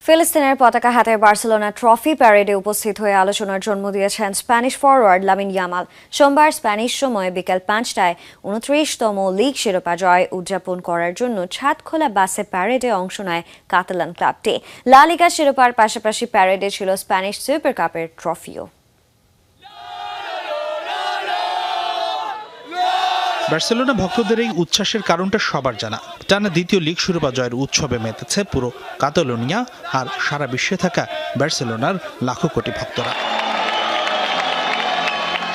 ফিলিস্তিনের পতাকা হাতে বার্সেলোনা ট্রফি প্যারেডে উপস্থিত হয়ে আলোচনার জন্ম দিয়েছেন স্প্যানিশ ফরওয়ার্ড লামিন ইয়ামাল। সোমবার স্প্যানিশ সময় বিকেল ৫টায় ২৯তম লিগ শিরোপা জয় উদযাপন করার জন্য ছাদখোলা বাসে প্যারেডে অংশ নেয় কাতালান ক্লাবটি। লা লিগা শিরোপার পাশাপাশি প্যারেডে ছিল স্প্যানিশ সুপার কাপের ট্রফিও। বার্সেলোনা ভক্তদের এই উচ্ছ্বাসের কারণটা সবার জানা। টানা দ্বিতীয় লিগ শিরোপা জয়ের উৎসবে মেতেছে পুরো কাতালোনিয়া আর সারা বিশ্বে থাকা বার্সেলোনার লাখো কোটি ভক্তরা।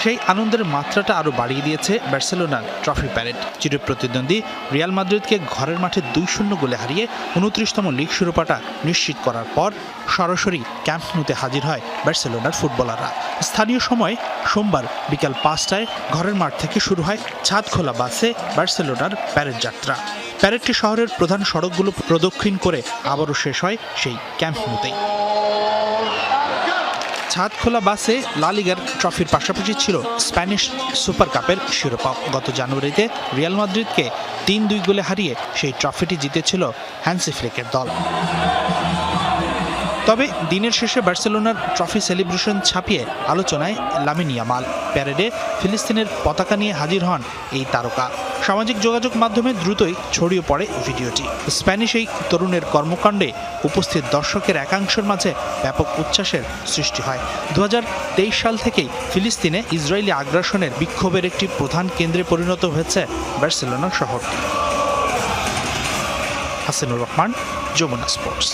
সেই আনন্দের মাত্রাটা আরও বাড়িয়ে দিয়েছে বার্সেলোনার ট্রফি প্যারেড। চিরপ্রতিদ্বন্দ্বী রিয়াল মাদ্রিদকে ঘরের মাঠে ২-০ গোলে হারিয়ে ২৯তম লিগ শিরোপাটা নিশ্চিত করার পর সরাসরি ক্যাম্প নুতে হাজির হয় বার্সেলোনার ফুটবলাররা। স্থানীয় সময় সোমবার বিকাল ৫টায় ঘরের মাঠ থেকে শুরু হয় ছাদখোলা বাসে বার্সেলোনার প্যারেড যাত্রা। প্যারেডটি শহরের প্রধান সড়কগুলো প্রদক্ষিণ করে আবারও শেষ হয় সেই ক্যাম্প নুতেই। ছাদখোলা বাসে লা লিগার ট্রফির পাশাপাশি ছিল স্প্যানিশ সুপার কাপের শিরোপা। গত জানুয়ারিতে রিয়াল মাদ্রিদকে ৩-২ গোলে হারিয়ে সেই ট্রফিটি জিতেছিল হ্যান্সি ফ্লিকের দল। তবে দিনের শেষে বার্সেলোনার ট্রফি সেলিব্রেশন ছাপিয়ে আলোচনায় লামিন ইয়ামাল। প্যারেডে ফিলিস্তিনের পতাকা নিয়ে হাজির হন এই তারকা। সামাজিক যোগাযোগ মাধ্যমে দ্রুতই ছড়িয়ে পড়ে ভিডিওটি। স্প্যানিশ এই তরুণের কর্মকাণ্ডে উপস্থিত দর্শকের একাংশের মাঝে ব্যাপক উচ্ছ্বাসের সৃষ্টি হয়। ২০২৩ সাল থেকেই ফিলিস্তিনে ইসরায়েলি আগ্রাসনের বিক্ষোভের একটি প্রধান কেন্দ্রে পরিণত হয়েছে বার্সেলোনা শহরটি। হাসানুর রহমান, যমুনা স্পোর্টস।